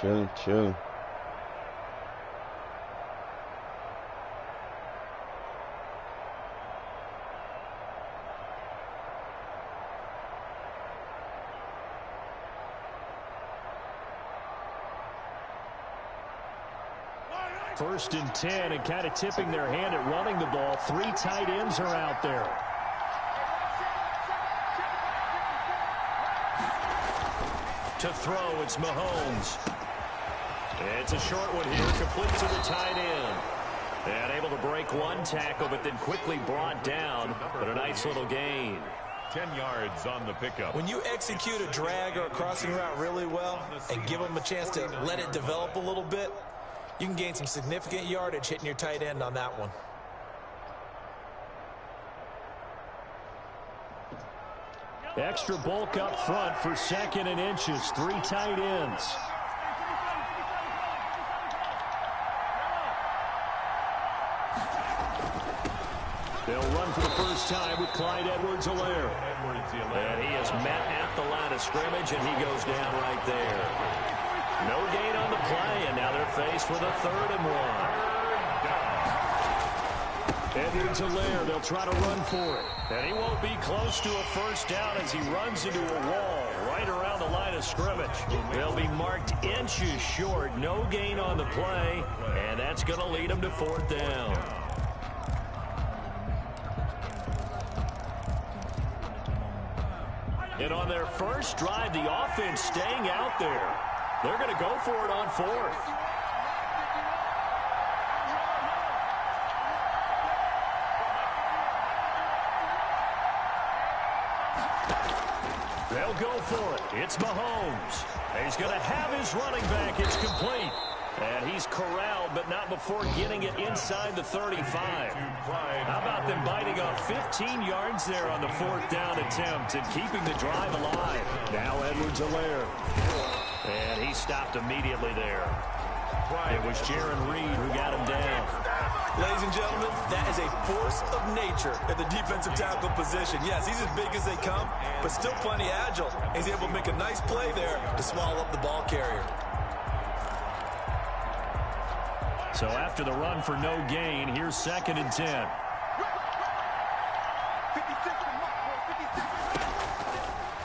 Chilling. First and 10, and kind of tipping their hand at running the ball. 3 tight ends are out there. To throw, it's Mahomes. It's a short one here, complete to the tight end. And able to break one tackle, but then quickly brought down. But a nice little gain. 10 yards on the pickup. When you execute a drag or a crossing route really well and give them a chance to let it develop a little bit, you can gain some significant yardage hitting your tight end on that one. Extra bulk up front for 2nd and inches. 3 tight ends. They'll run for the first time with Clyde Edwards-Helaire. And he is met at the line of scrimmage, and he goes down right there. No gain on the play, and now they're faced with a 3rd and 1. Edwards-Helaire, they'll try to run for it. And he won't be close to a first down as he runs into a wall right around the line of scrimmage. They'll be marked inches short. No gain on the play, and that's going to lead them to 4th down. And on their first drive, the offense staying out there. They're going to go for it on 4th. They'll go for it. It's Mahomes. He's going to have his running back. It's complete. And he's corralled, but not before getting it inside the 35. How about them biting off 15 yards there on the 4th down attempt and keeping the drive alive? Now Edwards-Helaire. And he stopped immediately there. It was Jaron Reed who got him down. Ladies and gentlemen, that is a force of nature at the defensive tackle position. Yes, he's as big as they come, but still plenty agile. He's able to make a nice play there to swallow up the ball carrier. So after the run for no gain, here's 2nd and 10.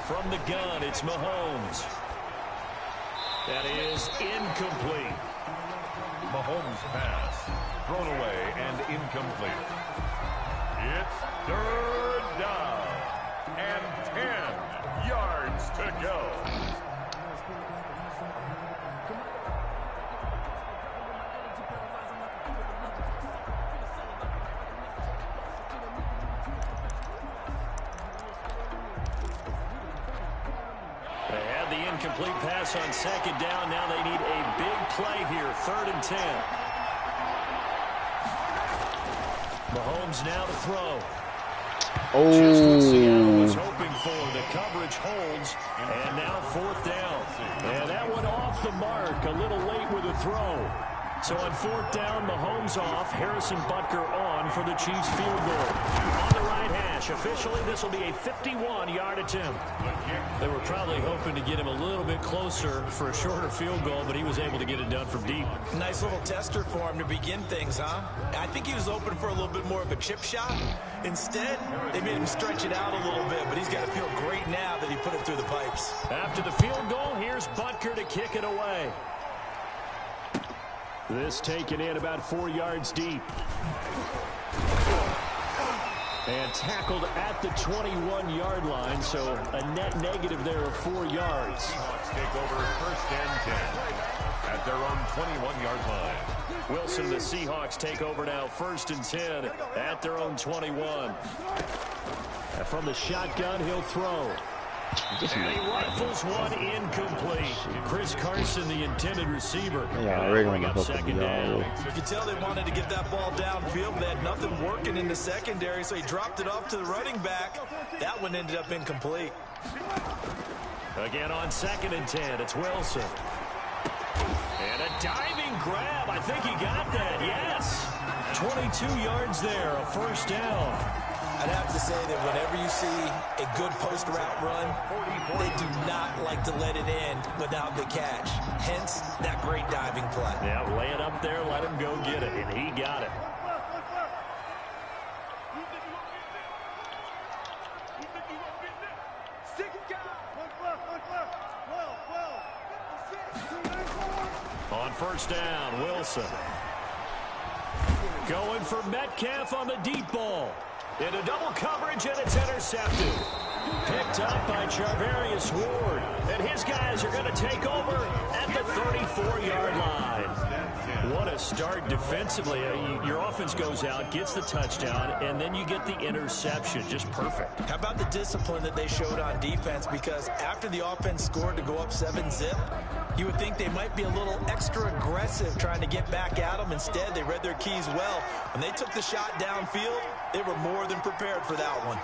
From the gun, it's Mahomes. That is incomplete. Mahomes' pass thrown away and incomplete. It's 3rd down and 10 yards to go. Incomplete pass on 2nd down. Now they need a big play here. 3rd and 10. Mahomes now to throw. Just what Seattle was hoping for. The coverage holds. And now 4th down. And that one off the mark. A little late with a throw. So on 4th down, Mahomes off. Harrison Butker on for the Chiefs field goal. On the right hash. Officially, this will be a 51-yard attempt. They were probably hoping to get him a little bit closer for a shorter field goal, but he was able to get it done from deep. Nice little tester for him to begin things, huh? I think he was open for a little bit more of a chip shot. Instead, they made him stretch it out a little bit, but he's got to feel great now that he put it through the pipes. After the field goal, here's Butker to kick it away. This taken in about 4 yards deep. And tackled at the 21-yard line, so a net negative there of 4 yards. Seahawks take over 1st and 10 at their own 21-yard line. Wilson and the Seahawks take over now 1st and 10 at their own 21. And from the shotgun, he'll throw. And he rifles one incomplete. Chris Carson, the intended receiver. Bring up 2nd down. You can tell they wanted to get that ball downfield. They had nothing working in the secondary, so he dropped it off to the running back. That one ended up incomplete. Again on 2nd and 10, it's Wilson. And a diving grab. I think he got that, yes. 22 yards there, a 1st down. I'd have to say that whenever you see a good post route run, they do not like to let it end without the catch. Hence, that great diving play. Yeah, lay it up there, let him go get it, and he got it. On first down, Wilson. Going for Metcalf on the deep ball. Into double coverage, and it's intercepted. Picked up by Charvarius Ward. And his guys are going to take over at the 34-yard line. What a start defensively. Your offense goes out, gets the touchdown, and then you get the interception. Just perfect. How about the discipline that they showed on defense? Because after the offense scored to go up 7-zip, you would think they might be a little extra aggressive trying to get back at them. Instead, they read their keys well. When they took the shot downfield, they were more than prepared for that one.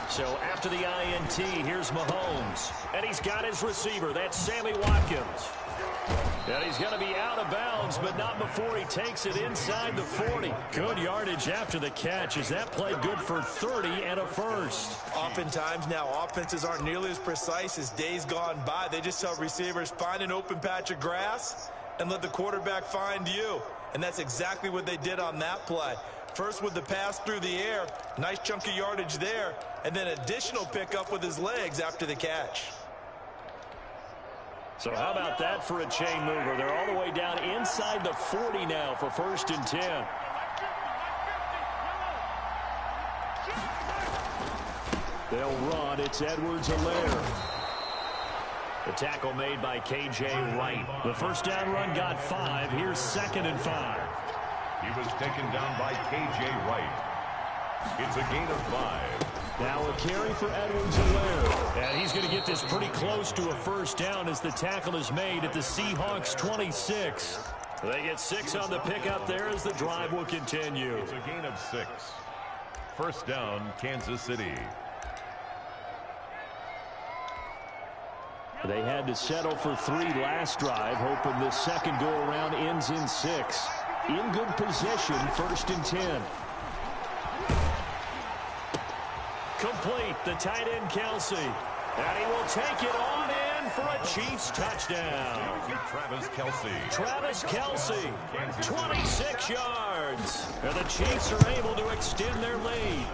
So after the INT, here's Mahomes. And he's got his receiver. That's Sammy Watkins. And he's going to be out of bounds, but not before he takes it inside the 40. Good yardage after the catch as that played good for 30 and a first. Oftentimes now offenses aren't nearly as precise as days gone by. They just tell receivers, find an open patch of grass and let the quarterback find you. And that's exactly what they did on that play. First with the pass through the air, nice chunk of yardage there, and then additional pickup with his legs after the catch. So how about that for a chain mover? They're all the way down inside the 40 now for 1st and 10. They'll run. It's Edwards-Helaire. The tackle made by K.J. Wright. The first down run got 5. Here's 2nd and 5. He was taken down by K.J. Wright. It's a gain of 5. Now a carry for Edwards-Helaire. And he's going to get this pretty close to a first down as the tackle is made at the Seahawks 26. They get 6 on the pickup there as the drive will continue. It's a gain of 6. First down, Kansas City. They had to settle for 3 last drive, hoping this second go-around ends in 6. In good position, 1st and 10. Complete, the tight end Kelsey. And he will take it on in for a Chiefs touchdown. Travis Kelce. Travis Kelce, 26 yards. And the Chiefs are able to extend their lead.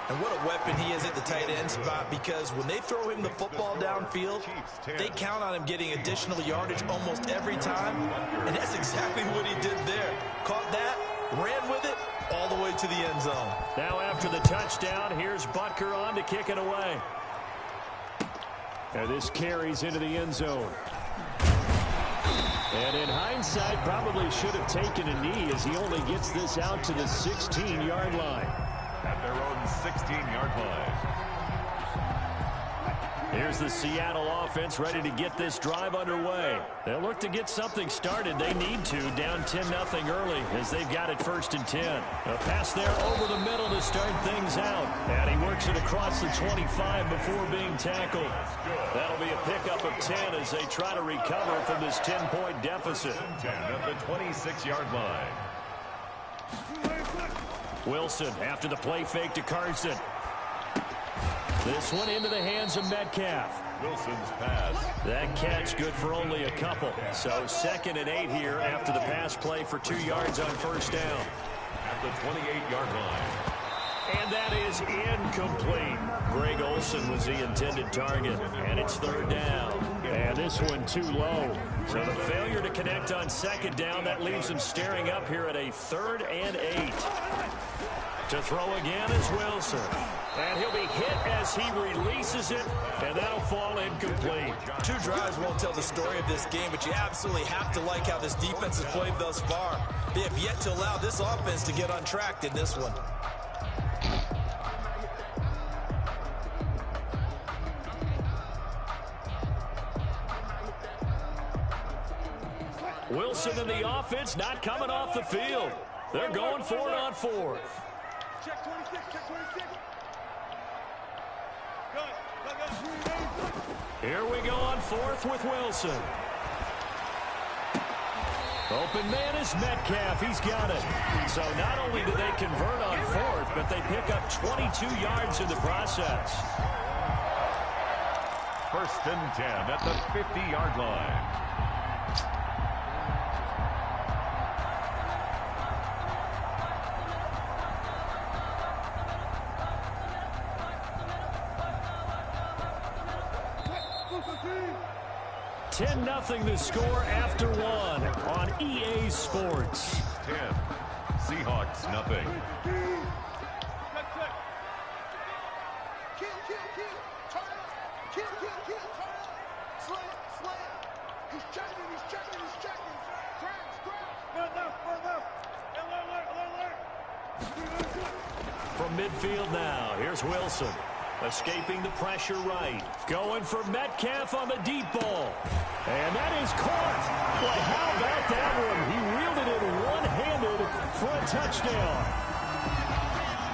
And what a weapon he is at the tight end spot, because when they throw him the football downfield, they count on him getting additional yardage almost every time. And that's exactly what he did there. Caught that, ran with it, all the way to the end zone. Now after the touchdown, here's Butker on to kick it away. And this carries into the end zone. And in hindsight, probably should have taken a knee as he only gets this out to the 16-yard line. At their own 16-yard line. Here's the Seattle offense ready to get this drive underway. They'll look to get something started. They need to, down 10-0 early as they've got it 1st and 10. A pass there over the middle to start things out. And he works it across the 25 before being tackled. That'll be a pickup of 10 as they try to recover from this 10-point deficit. 10 at the 26-yard line. Wilson after the play fake to Carson. This one into the hands of Metcalf. Wilson's pass. That catch good for only a couple. So 2nd and 8 here after the pass play for 2 yards on first down. At the 28-yard line. And that is incomplete. Greg Olsen was the intended target. And it's 3rd down. And this one too low. So the failure to connect on 2nd down, that leaves him staring up here at a 3rd and 8. To throw again is Wilson. And he'll be hit as he releases it, and that'll fall incomplete. 2 drives won't tell the story of this game, but you absolutely have to like how this defense has played thus far. They have yet to allow this offense to get untracked in this one. Wilson and the offense not coming off the field. They're going for it on 4th. Check 26, check 26. Here we go on 4th with Wilson. Open man is Metcalf. He's got it. So not only do they convert on fourth, but they pick up 22 yards in the process. First and 10 at the 50-yard line. Nothing to score after one on EA Sports. 10. Seahawks, nothing. He's checking. From midfield now, here's Wilson. Escaping the pressure right. Going for Metcalf on the deep ball. And that is caught. Boy, how about that one? He reeled it in one-handed for a touchdown.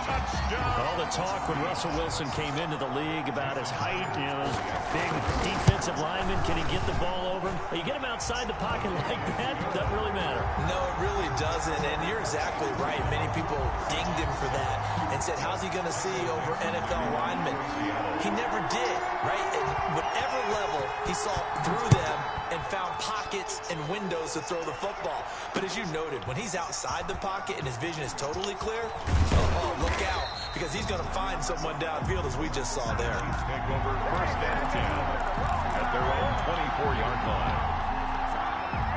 Touchdown. All the talk when Russell Wilson came into the league about his height, you know, his big defensive lineman. Can he get the ball over him? You get him outside the pocket like that, doesn't really matter. No, it really doesn't, and you're exactly right. Many people dinged him for that and said, how's he going to see over NFL linemen? He never did, right? At whatever level, he saw through them and found pockets and windows to throw the football. But as you noted, when he's outside the pocket and his vision is totally clear, look out, because he's going to find someone downfield, as we just saw there. Take over first and 10 at their own 24-yard line.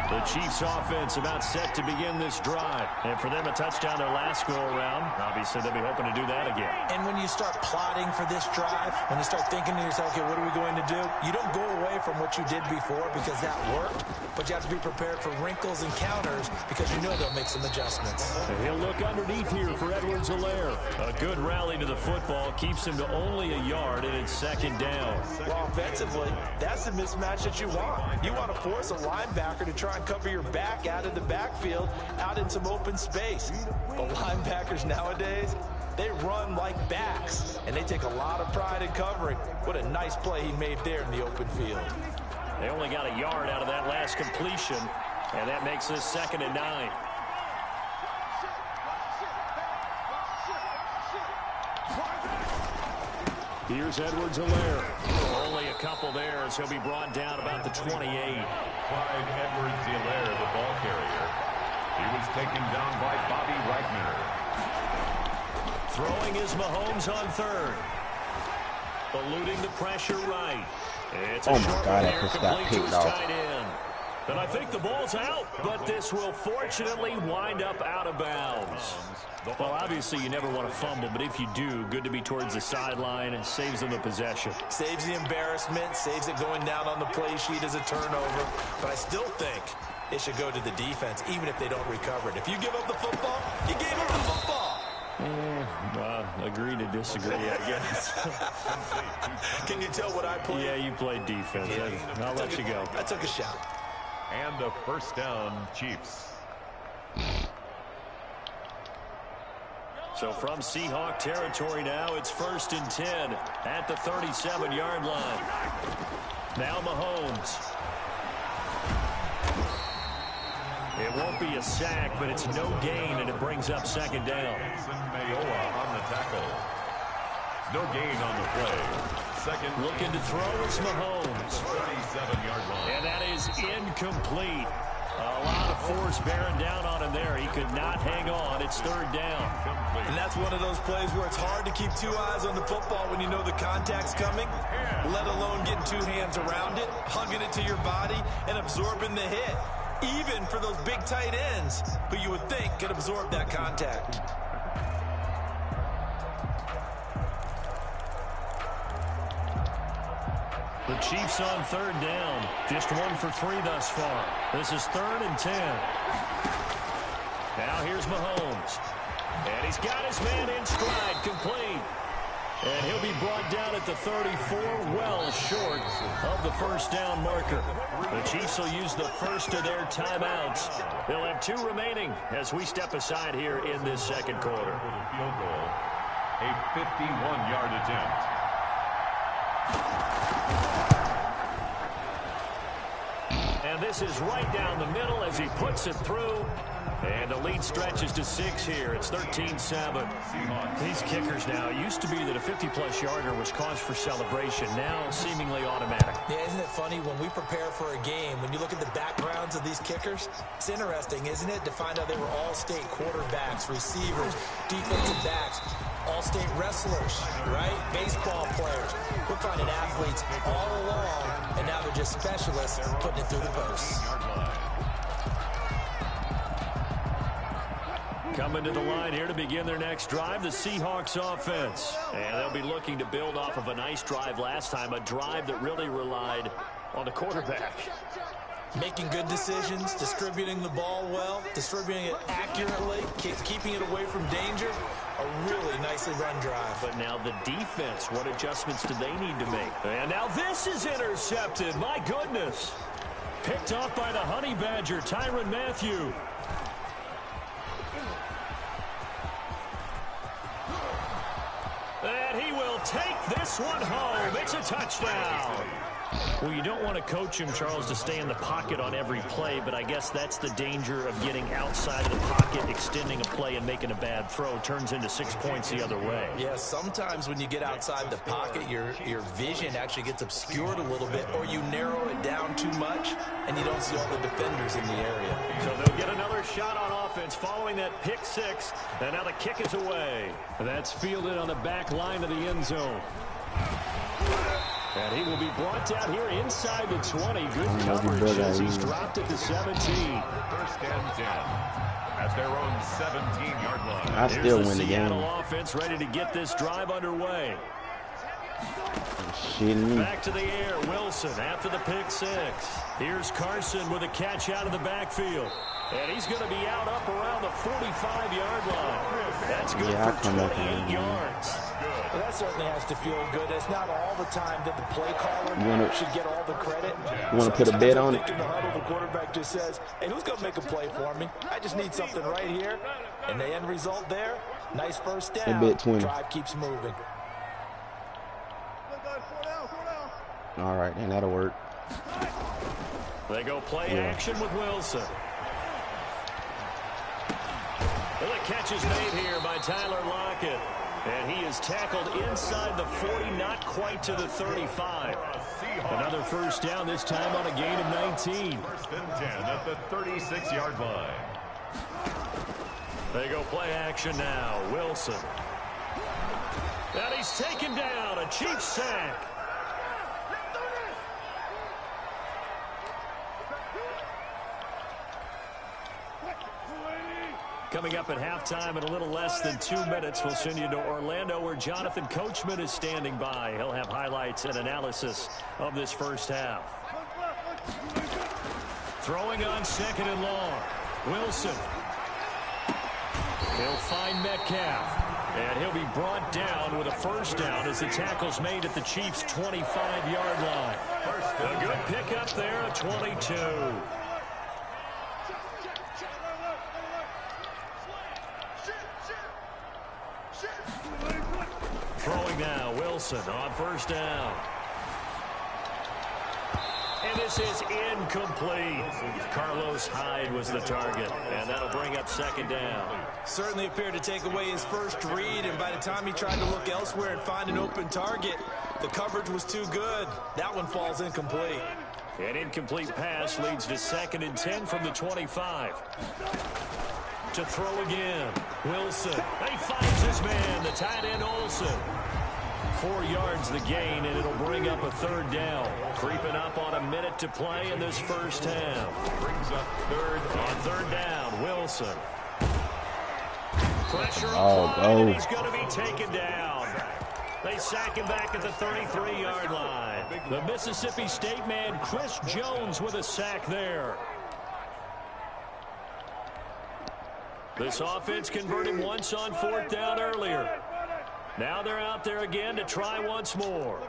The Chiefs offense about set to begin this drive. And for them, a touchdown their last go-around. Obviously, they'll be hoping to do that again. And when you start plotting for this drive, when you start thinking to yourself, okay, what are we going to do? You don't go away from what you did before because that worked, but you have to be prepared for wrinkles and counters because you know they'll make some adjustments. And he'll look underneath here for Edwards-Helaire. A good rally to the football keeps him to only a yard, and it's second down. Well, offensively, that's the mismatch that you want. You want to force a linebacker to try and cover your back out of the backfield, out in some open space. But linebackers nowadays, they run like backs, and they take a lot of pride in covering. What a nice play he made there in the open field. They only got a yard out of that last completion, and that makes this 2nd and 9. Here's Edwards-Helaire. Only a couple there as he'll be brought down about the 28. Clyde Edwards-Helaire, the ball carrier. He was taken down by Bobby Wagner. Throwing is Mahomes on third. Eluding the pressure right. It's a short one here, complete to his tight end. And I think the ball's out, but this will fortunately wind up out of bounds. Well, obviously, you never want to fumble, but if you do, good to be towards the sideline and saves them the possession. Saves the embarrassment, saves it going down on the play sheet as a turnover. But I still think it should go to the defense, even if they don't recover it. If you give up the football, you gave up the football. Agree to disagree, I guess. Can you tell what I played? Yeah, you played defense. Yeah. I'll let you go. I took a shot. And a first down, Chiefs. So from Seahawk territory now, it's 1st and 10 at the 37-yard line. Now Mahomes. It won't be a sack, but it's no gain, and it brings up 2nd down. Mayowa on the tackle. No gain on the play. Second. Looking to throw is Mahomes. 37-yard line. And that is incomplete. A lot of force bearing down on him there. He could not hang on. It's 3rd down. And that's one of those plays where it's hard to keep two eyes on the football when you know the contact's coming, let alone getting two hands around it, hugging it to your body, and absorbing the hit. Even for those big tight ends who you would think could absorb that contact. The Chiefs on 3rd down. Just 1 for 3 thus far. This is 3rd and 10. Now here's Mahomes. And he's got his man in stride, complete. And he'll be brought down at the 34, well short of the 1st down marker. The Chiefs will use the first of their timeouts. They'll have 2 remaining as we step aside here in this 2nd quarter. Field goal, a 51-yard attempt. And And this is right down the middle as he puts it through. And the lead stretches to 6 here. It's 13-7. These kickers now, it used to be that a 50-plus yarder was cause for celebration. Now seemingly automatic. Yeah, isn't it funny when we prepare for a game, when you look at the backgrounds of these kickers, it's interesting, isn't it, to find out they were all-state quarterbacks, receivers, defensive backs, all-state wrestlers, right? Baseball players. We're finding athletes all along, and now they're just specialists putting it through the posts. Coming to the line here to begin their next drive, the Seahawks offense. And they'll be looking to build off of a nice drive last time, a drive that really relied on the quarterback. Making good decisions, distributing the ball well, distributing it accurately, keeping it away from danger. A really nicely run drive. But now the defense, what adjustments do they need to make? And now this is intercepted. My goodness. Picked off by the Honey Badger, Tyrann Mathieu. And he will take this one home. It's a touchdown. Well, you don't want to coach him, Charles, to stay in the pocket on every play, but I guess that's the danger of getting outside of the pocket, extending a play, and making a bad throw. Turns into 6 points the other way. Yeah, sometimes when you get outside the pocket, your vision actually gets obscured a little bit, or you narrow it down too much, and you don't see all the defenders in the area. So they'll get another shot on offense following that pick six, and now the kick is away. That's fielded on the back line of the end zone. And he will be brought down here inside the 20. Good coverage as he's dropped it to 17. First and 10 at their own 17-yard line. I still win the game. Seattle offense ready to get this drive underway. Back to the air, Wilson after the pick six. Here's Carson with a catch out of the backfield. And he's going to be out up around the 45-yard line. That's good for 28 yards. Well, that certainly has to feel good. It's not all the time that the play caller should get all the credit. You want to put a bet on it? In the huddle, the quarterback just says, hey, who's going to make a play for me? I just need something right here. And the end result there, nice first down. Bet 20. Drive keeps moving. All right, and that'll work. They go play action with Wilson. Well, the catch is made here by Tyler Lockett. And he is tackled inside the 40, not quite to the 35. Another first down, this time on a gain of 19. First and 10 at the 36-yard line. They go play action now. Wilson. And he's taken down. A Chiefs sack. Coming up at halftime in a little less than 2 minutes, we'll send you to Orlando where Jonathan Coachman is standing by. He'll have highlights and analysis of this first half. Throwing on second and long. Wilson. He'll find Metcalf. And he'll be brought down with a first down as the tackle's made at the Chiefs' 25-yard line. A good pickup there, a 22. Throwing now, Wilson on first down. And this is incomplete. Carlos Hyde was the target, and that'll bring up second down. Certainly appeared to take away his first read, and by the time he tried to look elsewhere and find an open target, the coverage was too good. That one falls incomplete. An incomplete pass leads to second and 10 from the 25. To throw again. Wilson. He finds his man, the tight end Olsen. 4 yards the gain, and it'll bring up a third down. Creeping up on a minute to play in this first half. Brings up third on third down. Wilson. Pressure applied, and he's going to be taken down. They sack him back at the 33-yard line. The Mississippi State man, Chris Jones, with a sack there. This offense converted once on fourth down earlier. Now they're out there again to try once more.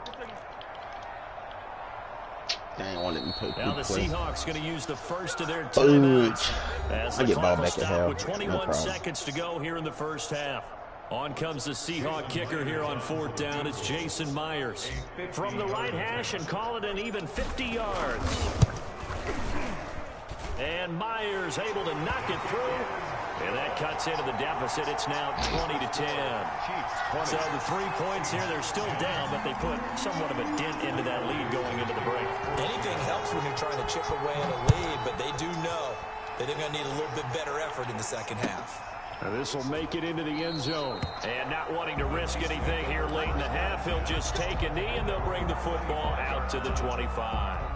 Now the Seahawks going to use the first of their timeouts. As the clock will stop with 21 seconds to go here in the first half. On comes the Seahawk kicker here on fourth down. It's Jason Myers. From the right hash and call it an even 50 yards. And Myers able to knock it through. And that cuts into the deficit. It's now 20-10. So the 3 points here, they're still down, but they put somewhat of a dent into that lead going into the break. Anything helps when you're trying to chip away at a lead, but they do know that they're going to need a little bit better effort in the second half. This will make it into the end zone. And not wanting to risk anything here late in the half, he'll just take a knee, and they'll bring the football out to the 25.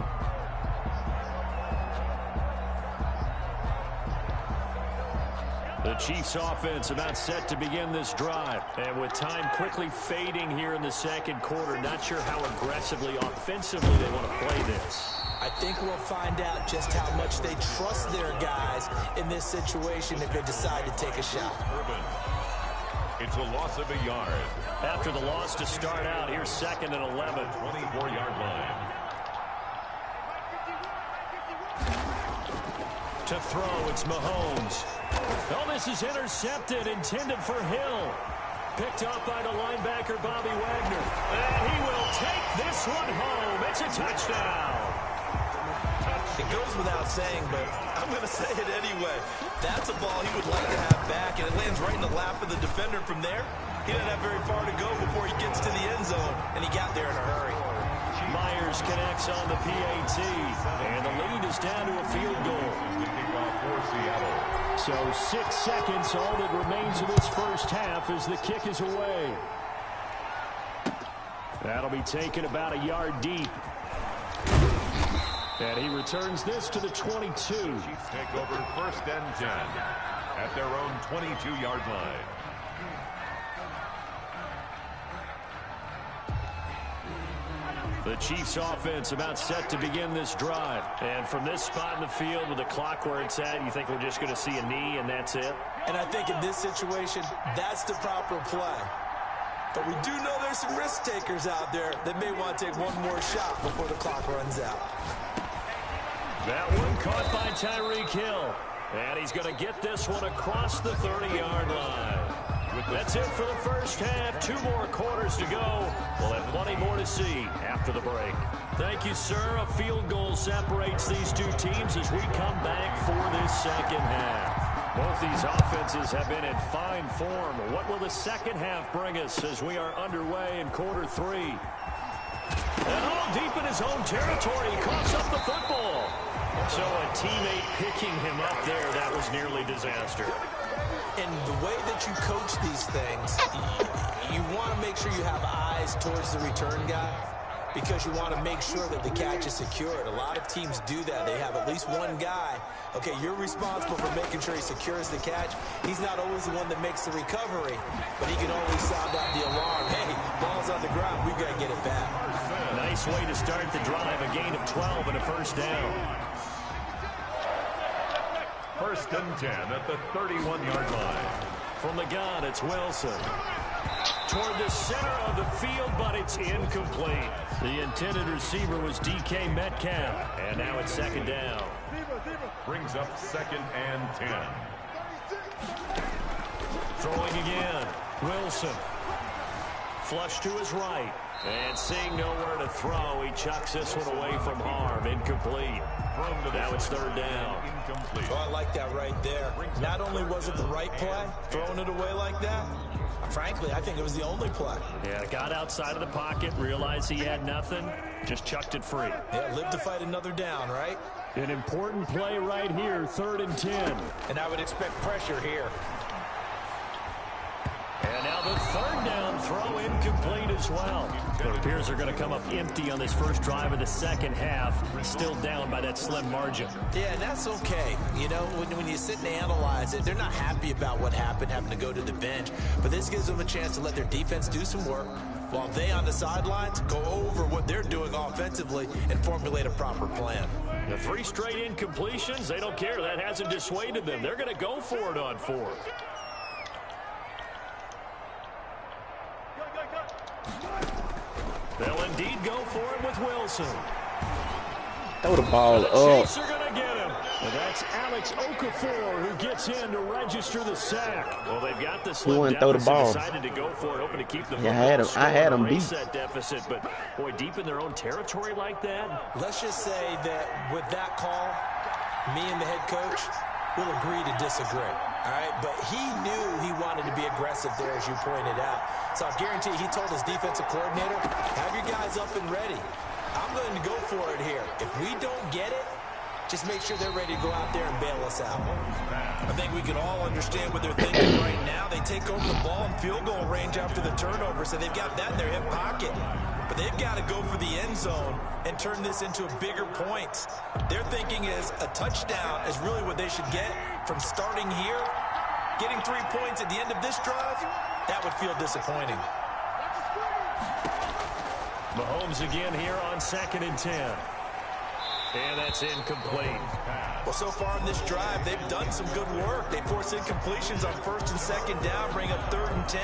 The Chiefs offense about set to begin this drive. And with time quickly fading here in the second quarter, not sure how aggressively, offensively they want to play this. I think we'll find out just how much they trust their guys in this situation if they decide to take a shot. It's a loss of a yard. After the loss to start out, here's 2nd and 11. 24-yard line. To throw, it's Mahomes. Oh, this is intercepted, intended for Hill. Picked up by the linebacker, Bobby Wagner. And he will take this one home. It's a touchdown. It goes without saying, but I'm going to say it anyway. That's a ball he would like to have back, and it lands right in the lap of the defender from there. He didn't have very far to go before he gets to the end zone, and he got there in a hurry. Myers connects on the PAT, and the lead is down to a field goal. For Seattle. So 6 seconds, all that remains of this first half as the kick is away. That'll be taken about a yard deep. And he returns this to the 22. Chiefs take over 1st and 10 at their own 22-yard line. The Chiefs offense about set to begin this drive. And from this spot in the field with the clock where it's at, you think we're just going to see a knee and that's it? And I think in this situation, that's the proper play. But we do know there's some risk takers out there that may want to take one more shot before the clock runs out. That one caught by Tyreek Hill. And he's going to get this one across the 30-yard line. That's it for the first half. 2 more quarters to go. We'll have plenty more to see after the break. Thank you, sir. A field goal separates these two teams as we come back for this second half. Both these offenses have been in fine form. What will the second half bring us as we are underway in quarter 3? And all deep in his own territory, he coughs up the football. So a teammate picking him up there, that was nearly disaster. And the way that you coach these things, you want to make sure you have eyes towards the return guy because you want to make sure that the catch is secured. A lot of teams do that. They have at least one guy. Okay, you're responsible for making sure he secures the catch. He's not always the one that makes the recovery, but he can always sound out the alarm. Hey, ball's on the ground. We've got to get it back. Nice way to start the drive. A gain of 12 and a first down. 1st and 10 at the 31-yard line. From the gun, it's Wilson. Toward the center of the field, but it's incomplete. The intended receiver was DK Metcalf. And now it's 2nd down. Brings up 2nd and 10. Throwing again. Wilson. Flush to his right. And seeing nowhere to throw, he chucks this one away from harm. Incomplete. Now it's 3rd down. Incomplete. Oh, I like that right there. Not only was it the right play, throwing it away like that, frankly, I think it was the only play. Yeah, got outside of the pocket, realized he had nothing, just chucked it free. Yeah, live to fight another down, right? An important play right here, 3rd and 10. And I would expect pressure here. And now the 3rd down throw incomplete as well. It appears they're going to come up empty on this first drive of the second half. Still down by that slim margin. Yeah, and that's okay. You know, when you sit and analyze it, they're not happy about what happened, having to go to the bench. But this gives them a chance to let their defense do some work while they on the sidelines go over what they're doing offensively and formulate a proper plan. The 3 straight incompletions, they don't care. That hasn't dissuaded them. They're going to go for it on 4th. They'll indeed go for it with Wilson. Throw the ball The up. Chiefs are going to get him. And that's Alex Okafor who gets in to register the sack. Well, they've got the slim wouldn't throw the deficit, ball. decided to go for it, hoping to keep the Yeah, I had him beat. that deficit, but boy, deep in their own territory like that. Let's just say that with that call, Me and the head coach will agree to disagree. All right, but he knew he wanted to be aggressive there, as you pointed out. So I guarantee he told his defensive coordinator, have your guys up and ready. I'm going to go for it here. If we don't get it, just make sure they're ready to go out there and bail us out. I think we can all understand what they're thinking right now. They take over the ball in field goal range after the turnover, so they've got that in their hip pocket. But they've got to go for the end zone and turn this into a bigger point. Their thinking is a touchdown is really what they should get from starting here. Getting 3 points at the end of this drive, that would feel disappointing. Mahomes again here on 2nd and 10. And that's incomplete. Well, so far in this drive, they've done some good work. They force incompletions on 1st and 2nd down, bring up 3rd and 10.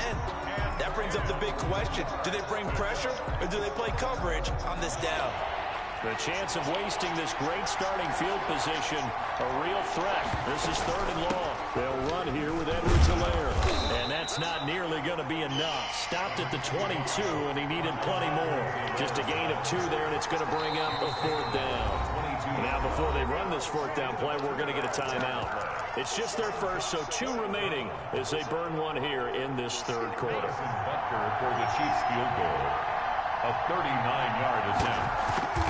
That brings up the big question. Do they bring pressure or do they play coverage on this down? The chance of wasting this great starting field position, a real threat. This is 3rd and long. They'll run here with Edwards-Helaire. And that's not nearly going to be enough. Stopped at the 22, and he needed plenty more. Just a gain of 2 there, and it's going to bring up a 4th down. Now, before they run this 4th down play, we're going to get a timeout. It's just their first, so 2 remaining as they burn 1 here in this 3rd quarter. Butker for the Chiefs field goal. A 39-yard attempt.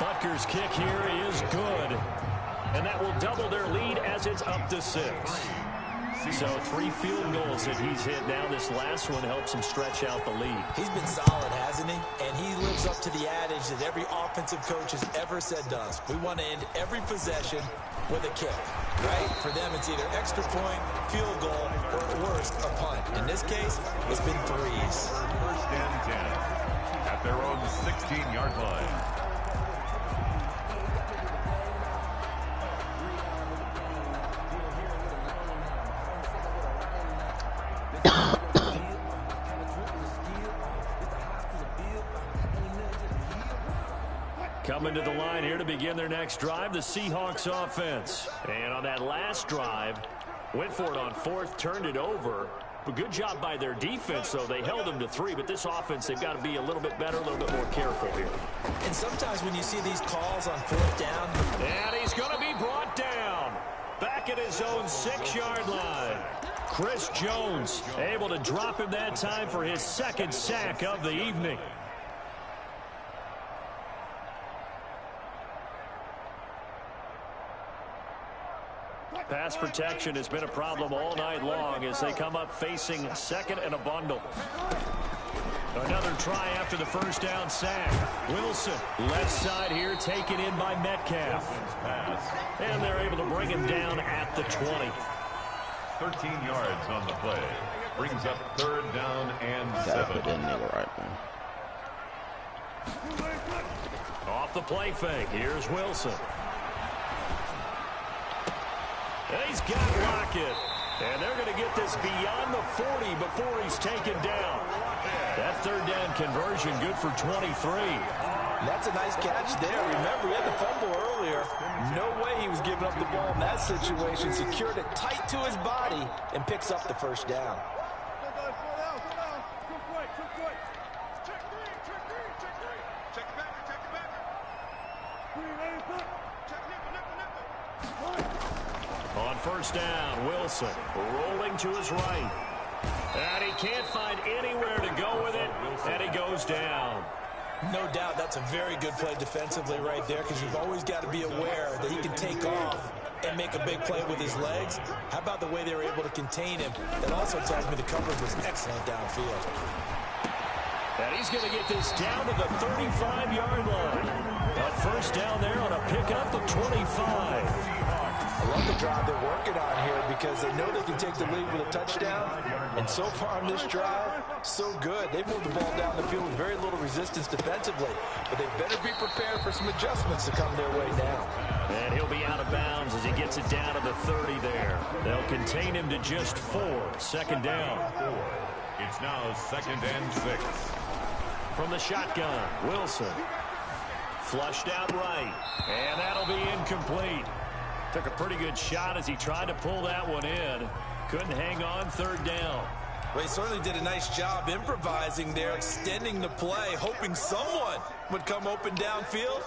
Butker's kick here is good. And that will double their lead as it's up to 6. So 3 field goals that he's hit now. This last one helps him stretch out the lead. He's been solid, hasn't he? And he lives up to the adage that every offensive coach has ever said to us. We want to end every possession with a kick, right? For them, it's either extra point, field goal, or at worst, a punt. In this case, it's been 3s. 1st and 10 at their own 16-yard line. Coming to the line here to begin their next drive, the Seahawks offense. And on that last drive, went for it on 4th, turned it over. But good job by their defense, though. They held them to 3, but this offense, they've got to be a little bit better, a little bit more careful here. And sometimes when you see these calls on 4th down. And he's going to be brought down. Back at his own 6-yard line. Chris Jones able to drop him that time for his 2nd sack of the evening. Pass protection has been a problem all night long as they come up facing 2nd and a bundle. Another try after the 1st down sack. Wilson, left side here, taken in by Metcalf. And they're able to bring him down at the 20. 13 yards on the play. Brings up 3rd down and 7. Put that nigga right there. Off the play fake, here's Wilson. And he's got Lockett. And they're going to get this beyond the 40 before he's taken down. That 3rd down conversion good for 23. That's a nice catch there. Remember, he had the fumble earlier. No way he was giving up the ball in that situation. Secured it tight to his body and picks up the 1st down. On 1st down, Wilson rolling to his right. And he can't find anywhere to go with it, and he goes down. No doubt that's a very good play defensively right there, because you've always got to be aware that he can take off and make a big play with his legs. How about the way they were able to contain him? That also tells me the coverage was excellent downfield. And he's going to get this down to the 35-yard line. A 1st down there on a pickup of 25. I love the drive they're working on here because they know they can take the lead with a touchdown. And so far on this drive, so good. They've moved the ball down the field with very little resistance defensively. But they better be prepared for some adjustments to come their way now. And he'll be out of bounds as he gets it down to the 30 there. They'll contain him to just 4. 2nd down. It's now 2nd and 6. From the shotgun, Wilson. Flushed out right. And that'll be incomplete. Took a pretty good shot as he tried to pull that one in. Couldn't hang on 3rd down. Well, he certainly did a nice job improvising there, extending the play, hoping someone would come open downfield.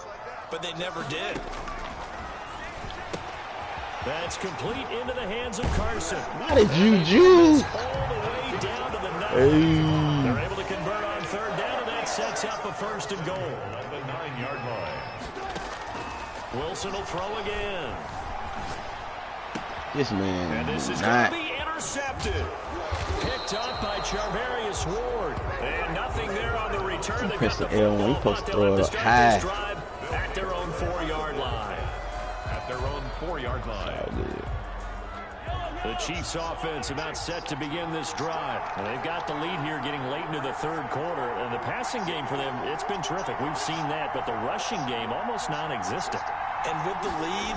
but they never did. That's complete into the hands of Carson. Not a juju. All the way down to the 9. They're able to convert on third down, and that sets up a first and goal. On the 9-yard line. Wilson will throw again. This man And this is not. going to be intercepted. Picked up by Charvarius Ward. And nothing there on the return. They Press got the the L when we football, supposed but to they'll throw have it to up start high. this drive at their own 4-yard line. At their own 4-yard line. Oh, good. The Chiefs offense about set to begin this drive. And they've got the lead here getting late into the third quarter. And the passing game for them, it's been terrific. We've seen that, but the rushing game almost non-existent. And with the lead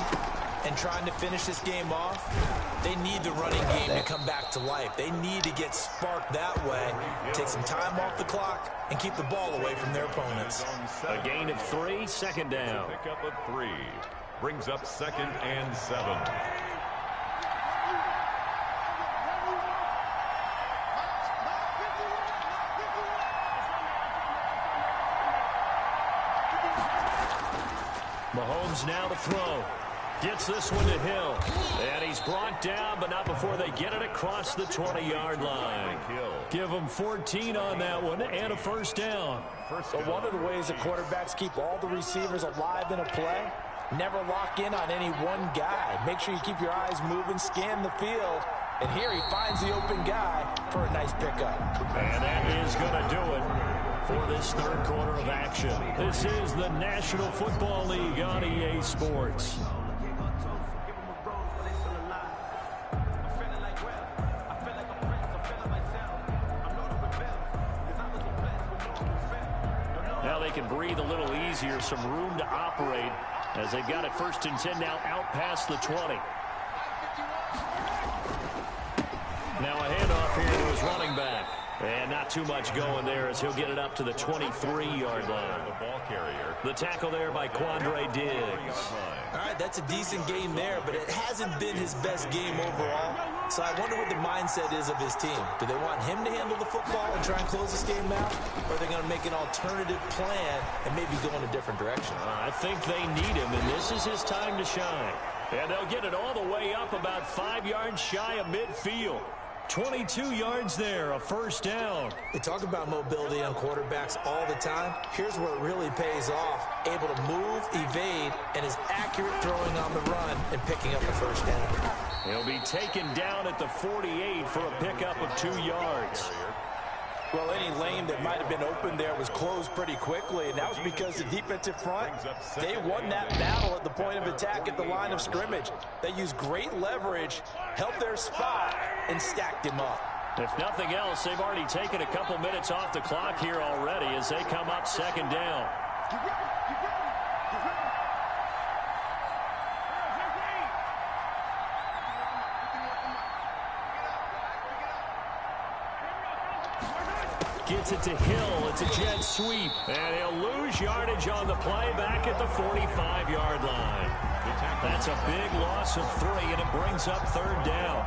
and trying to finish this game off, they need the running game to come back to life. They need to get sparked that way, take some time off the clock, and keep the ball away from their opponents. A gain of 3, second down. Pick up a 3. Brings up 2nd and 7. Mahomes now to throw. Gets this one to Hill. And he's brought down, but not before they get it across the 20-yard line. Give them 14 on that one and a first down. So one of the ways the quarterbacks keep all the receivers alive in a play, never lock in on any one guy. Make sure you keep your eyes moving, scan the field. And here he finds the open guy for a nice pickup. And that is going to do it for this third quarter of action. This is the National Football League on EA Sports. Now they can breathe a little easier, some room to operate as they've got it 1st and 10 now out past the 20. Now a handoff here to his running back. And not too much going there as he'll get it up to the 23-yard line. The ball carrier. The tackle there by Quandre Diggs. All right, that's a decent game there, but it hasn't been his best game overall. So I wonder what the mindset is of his team. Do they want him to handle the football and try and close this game out? Or are they going to make an alternative plan and maybe go in a different direction? I think they need him, and this is his time to shine. And they'll get it all the way up about 5 yards shy of midfield. 22 yards there, a first down. They talk about mobility on quarterbacks all the time. Here's where it really pays off. Able to move, evade, and is accurate throwing on the run and picking up the first down. He'll be taken down at the 48 for a pickup of 2 yards. Well, any lane that might have been open there was closed pretty quickly, and that was because the defensive front, they won that battle at the point of attack at the line of scrimmage. They used great leverage, held their spot, and stacked him up. If nothing else, they've already taken a couple minutes off the clock here already as they come up 2nd down. Gets it to Hill. It's a jet sweep. And he'll lose yardage on the play back at the 45-yard line. That's a big loss of 3, and it brings up 3rd down.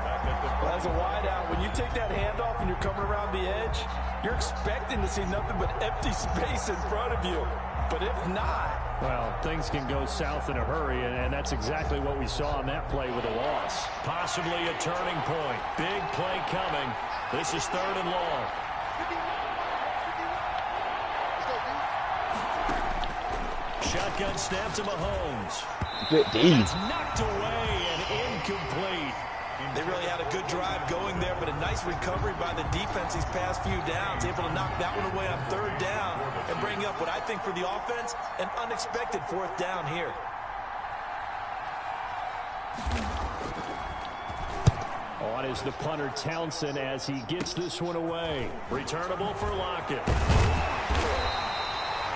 As a wideout, when you take that handoff and you're coming around the edge, you're expecting to see nothing but empty space in front of you. But if not... Well, things can go south in a hurry, and that's exactly what we saw on that play with a loss. Possibly a turning point. Big play coming. This is 3rd and long. Shotgun snap to Mahomes. Good D. It's knocked away and incomplete. They really had a good drive going there, but a nice recovery by the defense these past few downs. Able to knock that one away on 3rd down and bring up what I think for the offense, an unexpected 4th down here. On is the punter Townsend as he gets this one away. Returnable for Lockett.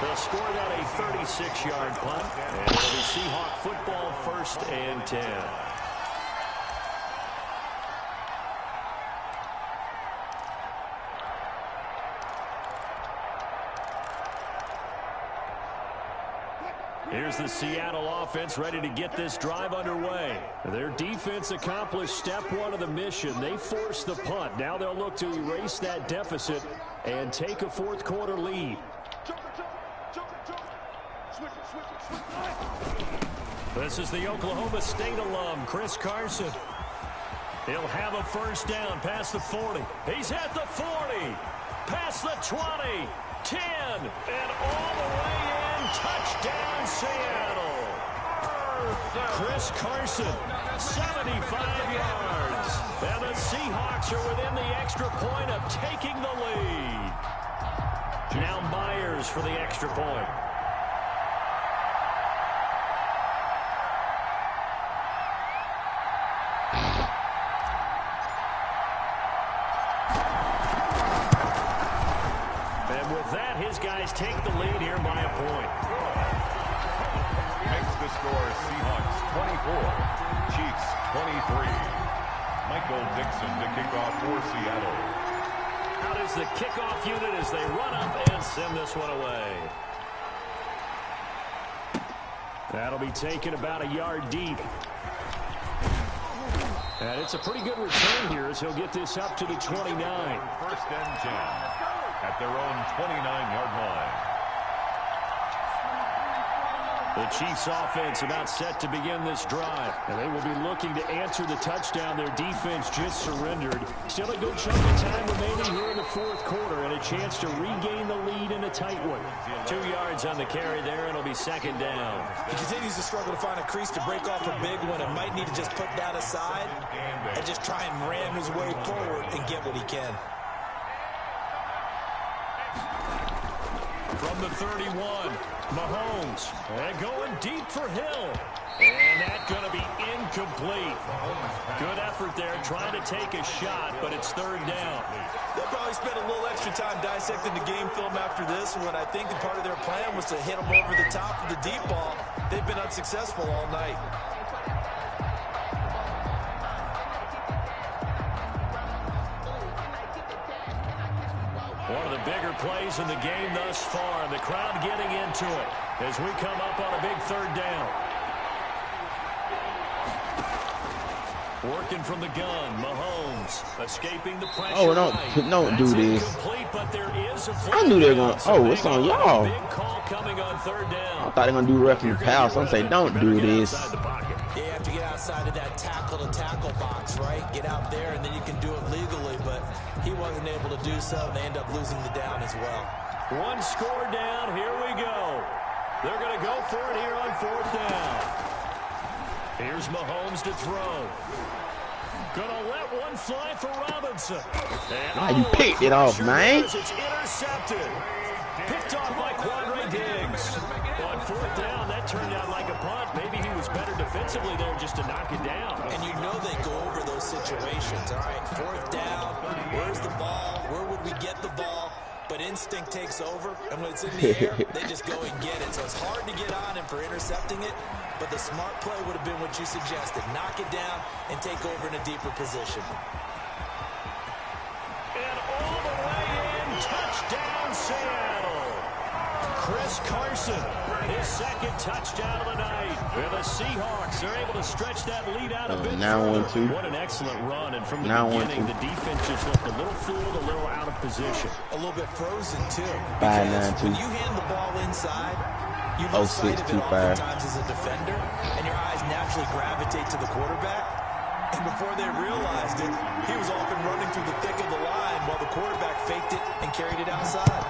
They'll score that a 36-yard punt, and it'll be Seahawk football 1st and 10. Here's the Seattle offense ready to get this drive underway. Their defense accomplished step 1 of the mission. They forced the punt. Now they'll look to erase that deficit and take a 4th quarter lead. This is the Oklahoma State alum, Chris Carson. He'll have a first down past the 40. He's at the 40, past the 20, 10, and all the way in. Touchdown, Seattle. Chris Carson, 75 yards. And the Seahawks are within the extra point of taking the lead. Now Myers for the extra point. And with that, his guys take the lead here by a point. Makes the score Seahawks 24, Chiefs 23. Michael Dixon to kick off for Seattle. Out is the kickoff unit as they run up and send this one away. That'll be taken about a yard deep. And it's a pretty good return here as he'll get this up to the 29. First and 10 at their own 29-yard line. The Chiefs offense about set to begin this drive. And they will be looking to answer the touchdown their defense just surrendered. Still a good chunk of time remaining here in the fourth quarter and a chance to regain the lead in a tight one. 2 yards on the carry there, and it'll be second down. He continues to struggle to find a crease to break off a big one and might need to just put that aside and just try and ram his way forward and get what he can. From the 31, Mahomes, and going deep for Hill. And that's going to be incomplete. Good effort there, trying to take a shot, but it's third down. They'll probably spend a little extra time dissecting the game film after this one. I think part of their plan was to hit them over the top of the deep ball. They've been unsuccessful all night. One of the bigger plays in the game thus far. The crowd getting into it as we come up on a big third down. Working from the gun, Mahomes escaping the pressure. Oh, don't do this. But there is a I knew they were going to. Oh, it's on y'all. Big call coming on third down. I thought they were going to do referee pass. I'm saying, don't do this. Yeah, you have to get outside of that tackle-to-tackle box, right? Get out there, and then you can do it legally, but he wasn't able to do so, and they end up losing the down as well. One score down. Here we go. They're going to go for it here on fourth down. Here's Mahomes to throw. Gonna let one fly for Robinson. Why you picked it off, man? It's intercepted. Picked off by Quandre Diggs. On fourth down, that turned out like a punt. Maybe he was better defensively there just to knock it down. And you know they go over those situations. All right, fourth down. Where's the ball? Where would we get the ball? But instinct takes over, and when it's in the air, they just go and get it. So it's hard to get on him for intercepting it, but the smart play would have been what you suggested. Knock it down and take over in a deeper position. And all the way in, touchdown Seattle. Chris Carson, his second touchdown of the night. And the Seahawks are able to stretch that lead out a bit. Now 1-2. What an excellent run. And from the Now beginning, the defense just looked a little fooled, a little out of position. A little bit frozen, too. 5-9-2. When you hand the ball inside, you lose sight of it oftentimes as a defender, and your eyes naturally gravitate to the quarterback. And before they realized it, he was off and running through the thick of the line while the quarterback faked it and carried it outside.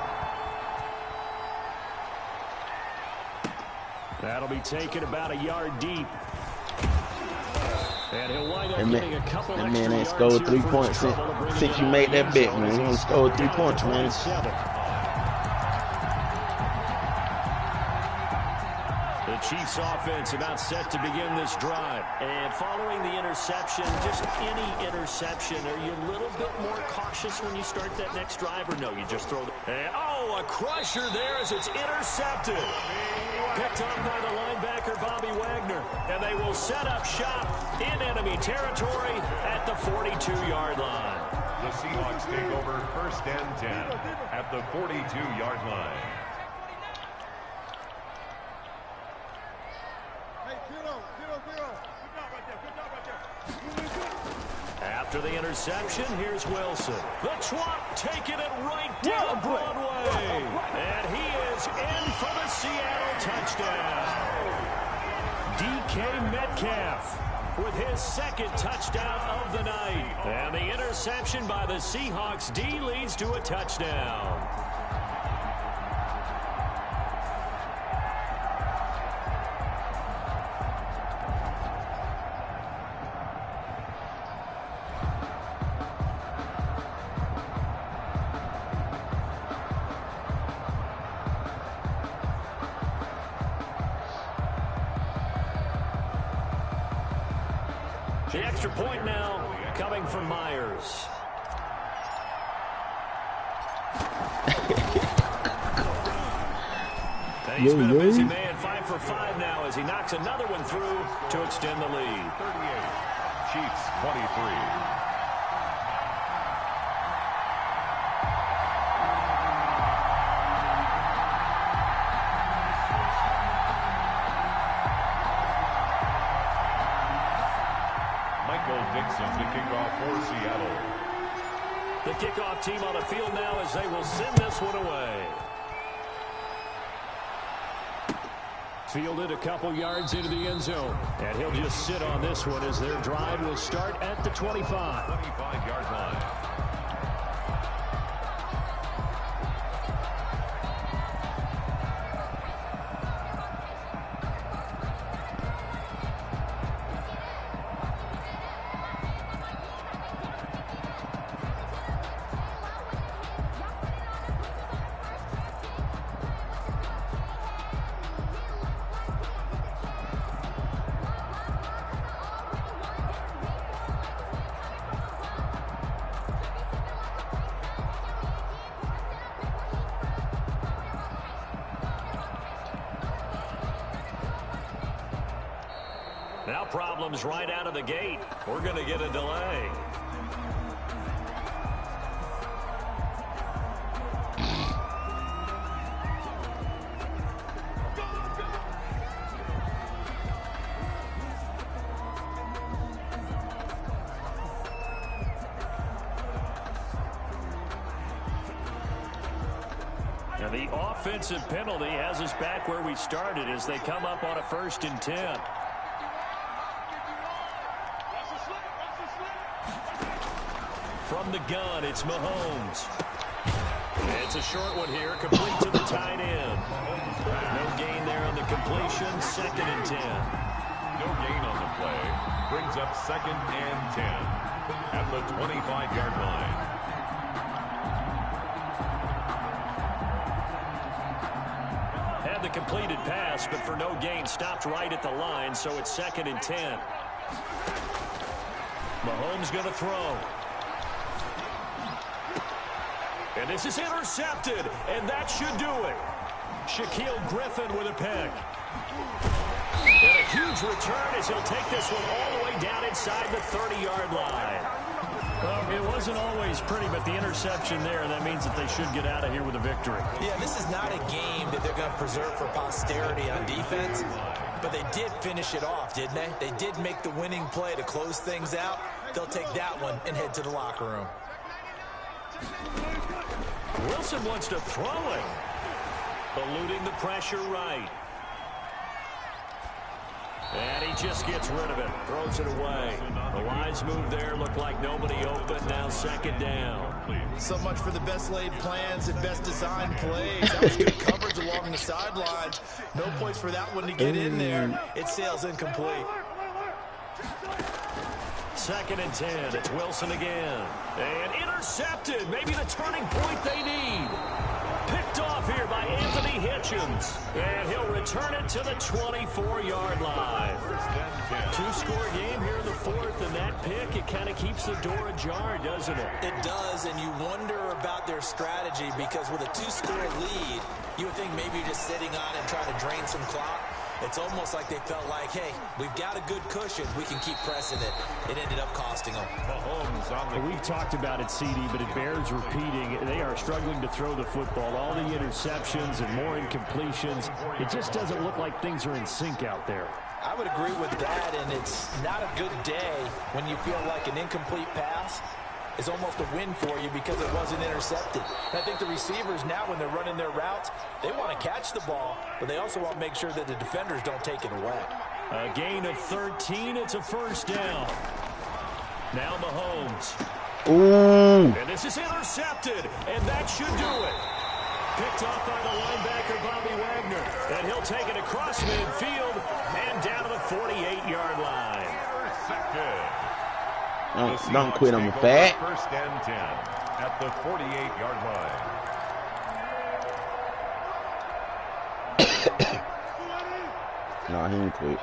That'll be taken about a yard deep. And he'll wind up getting a couple extra man ain't yards scored 3 here points for trouble to bring since it you down made to that the bet, end man. zone. You only scored 3 points, man. 27. The Chiefs offense about set to begin this drive. And following the interception, just any interception, are you a little bit more cautious when you start that next drive, or no, you just throw the... And, oh, a crusher there as it's intercepted. Picked up by the linebacker, Bobby Wagner. And they will set up shop in enemy territory at the 42-yard line. The Seahawks take over first and 10 at the 42-yard line. After the interception, here's Wilson. The Trump taking it right down Broadway. And he is in for the Seattle touchdown. DK Metcalf with his second touchdown of the night. And the interception by the Seahawks D leads to a touchdown. The extra point now coming from Myers. And he's been a busy man, 5 for 5 now as he knocks another one through to extend the lead. 38, Chiefs 23. To kick off for Seattle. The kickoff team on the field now as they will send this one away. Fielded a couple yards into the end zone. And he'll just sit on this one as their drive will start at the 25. 25-yard line. Now problems right out of the gate. We're going to get a delay. Now the offensive penalty has us back where we started as they come up on a 1st and 10. From the gun, it's Mahomes. It's a short one here, complete to the tight end. No gain there on the completion, 2nd and 10. No gain on the play. Brings up 2nd and 10 at the 25-yard line. Had the completed pass, but for no gain, stopped right at the line, so it's 2nd and 10. Mahomes going to throw. And this is intercepted, and that should do it. Shaquille Griffin with a pick. And a huge return as he'll take this one all the way down inside the 30-yard line. Well, it wasn't always pretty, but the interception there, that means that they should get out of here with a victory. Yeah, this is not a game that they're going to preserve for posterity on defense, but they did finish it off, didn't they? They did make the winning play to close things out. They'll take that one and head to the locker room. Wilson wants to throw it. Eluding the pressure right. And he just gets rid of it. Throws it away. The wise move there. Looked like nobody open. Now 2nd down. So much for the best laid plans and best designed plays. That was good coverage along the sidelines. No place for that one to get in there. It sails incomplete. 2nd and 10. It's Wilson again. And intercepted. Maybe the turning point they need. Picked off here by Anthony Hitchens. And he'll return it to the 24-yard line. 2-score game here in the 4th, and that pick, it kind of keeps the door ajar, doesn't it? It does, and you wonder about their strategy because with a 2-score lead, you would think maybe you're just sitting on it and trying to drain some clock. It's almost like they felt like, hey, we've got a good cushion. We can keep pressing it. It ended up costing them. We've talked about it, CD, but it bears repeating. They are struggling to throw the football. All the interceptions and more incompletions. It just doesn't look like things are in sync out there. I would agree with that, and it's not a good day when you feel like an incomplete pass is almost a win for you because it wasn't intercepted. And I think the receivers now, when they're running their routes, they want to catch the ball, but they also want to make sure that the defenders don't take it away. A gain of 13. It's a first down. Now Mahomes. Ooh. And this is intercepted, and that should do it. Picked off by the linebacker, Bobby Wagner. And he'll take it across midfield and down to the 48-yard line. Don't quit on the fat. First and 10 at the 48-yard line. No, he ain't quit.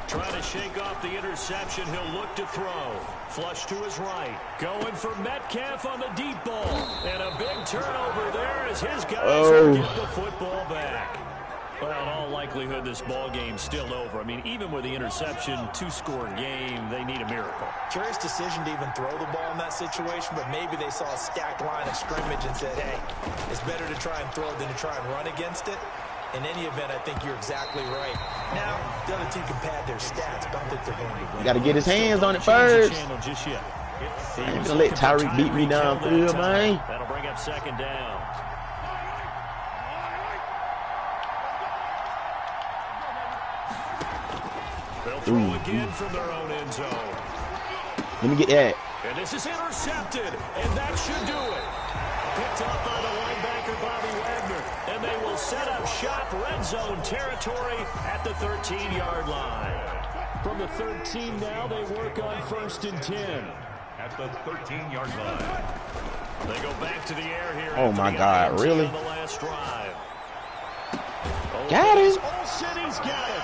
Trying to shake off the interception. He'll look to throw. Flush to his right. Going for Metcalf on the deep ball. And a big turnover there as his guys will get the football back. Well, in all likelihood, this ball game's still over. I mean, even with the interception, two-score game, they need a miracle. Curious decision to even throw the ball in that situation, but maybe they saw a stacked line of scrimmage and said, hey, it's better to try and throw than to try and run against it. In any event, I think you're exactly right. Now, the other team can pad their stats, but I don't think they're going to win. Got to get his hands on it first. Just yet. I ain't gonna let Tyreek beat me downfield, man. That'll bring up second down. They'll throw again from their own end zone. Let me get that. And this is intercepted, and that should do it. Picked up by the linebacker, Bobby Wagner. And they will set up shop, red zone territory at the 13-yard line. From the 13 now, they work on 1st and 10. At the 13-yard line. They go back to the air here. Oh, my God, really? The last drive. Got it. All City's got it.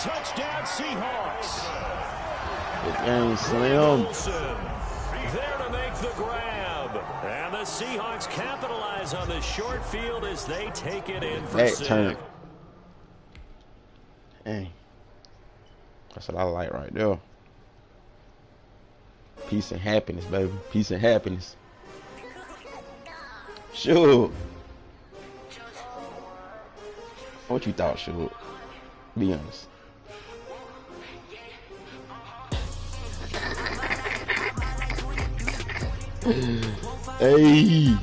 Touchdown, Seahawks. This game slim. Wilson there to make the grab. And the Seahawks capitalize on the short field as they take it in for That 6. turn. Hey. That's what I like right there. Peace and happiness, baby. Peace and happiness. Sure. What you thought, sure? Be honest. Hey.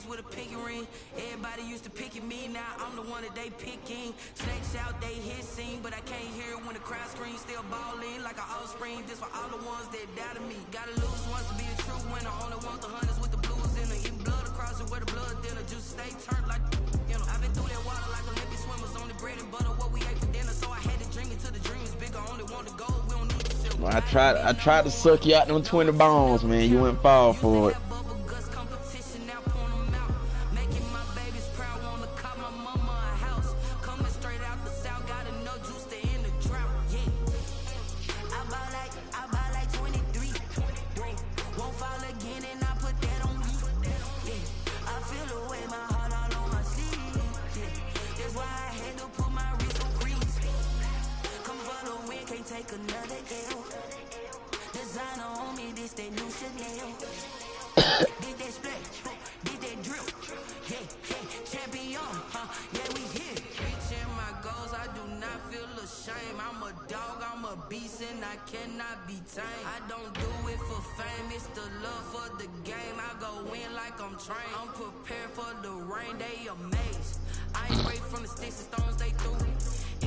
With a pinky ring, everybody used to pick at me. Now I'm the one that they picking. Snakes out, they hissing, but I can't hear it when the crowd screams. Still balling like an offspring. This for all the ones that doubted me. Gotta lose once to be a true winner. Only want the hunters with the blues in her. Even blood across it where the blood dinner. Just stay turned like you know. I've been through that water like Olympic swimmers. Only bread and butter what we ate for dinner. So I had to drink it till the dream is bigger. Only want to go. We don't need to sit. Well, I tried to suck you out them 20 bones, man. You wouldn't fall for it. I'm prepared for the rain, they amazed. I ain't afraid from the sticks and stones they threw.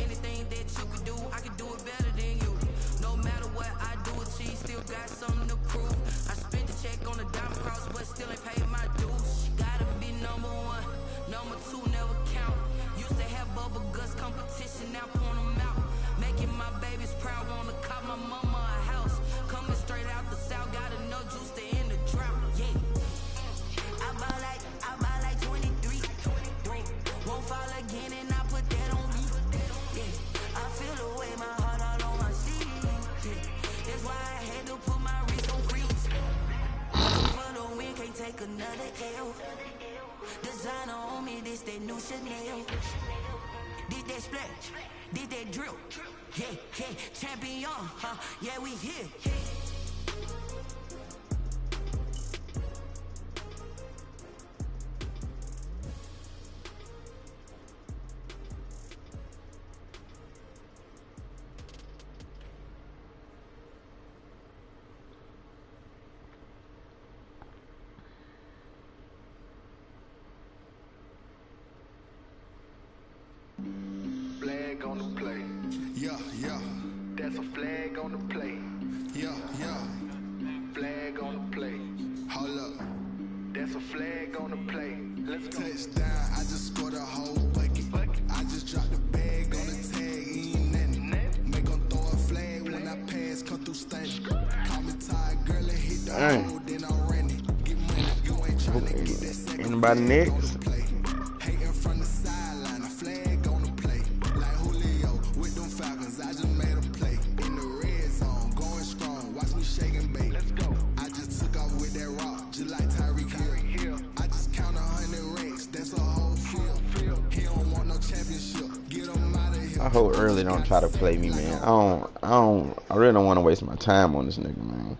Anything that you can do, I can do it better than you. No matter what I do, achieve, still got something to prove. I spent the check on the diamond cross, but still ain't paid my dues. Gotta be number one, number two never count. Used to have bubble guts competition, now point them out. Making my babies proud, wanna cop my mama a house. Coming straight out the south, got enough juice to end the drought. Yeah. I ball like that splash, did that drill. Yeah, yeah, champion, huh? Yeah, we here. Flag on the play. Yeah, yeah, That's a flag on the play. yeah, yeah. Flag on the play. Hold up. That's a flag on the play. Let's go. Touchdown, I just scored a whole bucket. I just dropped the bag on the tag, he ain't nothing. Make 'em throw a flag when I pass, come through stunning. Call me tired, girl, and hit the Dang. hole, then I'm running. Get money, you ain't tryna get that second Anybody flag next? on the play. Hating from the sideline, a flag on the play. Like Julio with them Falcons, I just made a play. In the red zone, going strong, watch me shake and bake. Let's go. I just took off with that rock, just like Tyreek Hill. I just count 100 racks, that's a whole field. He don't want no championship, get him out of here. I hope Early don't try to play me, man. I really don't want to waste my time on this nigga, man.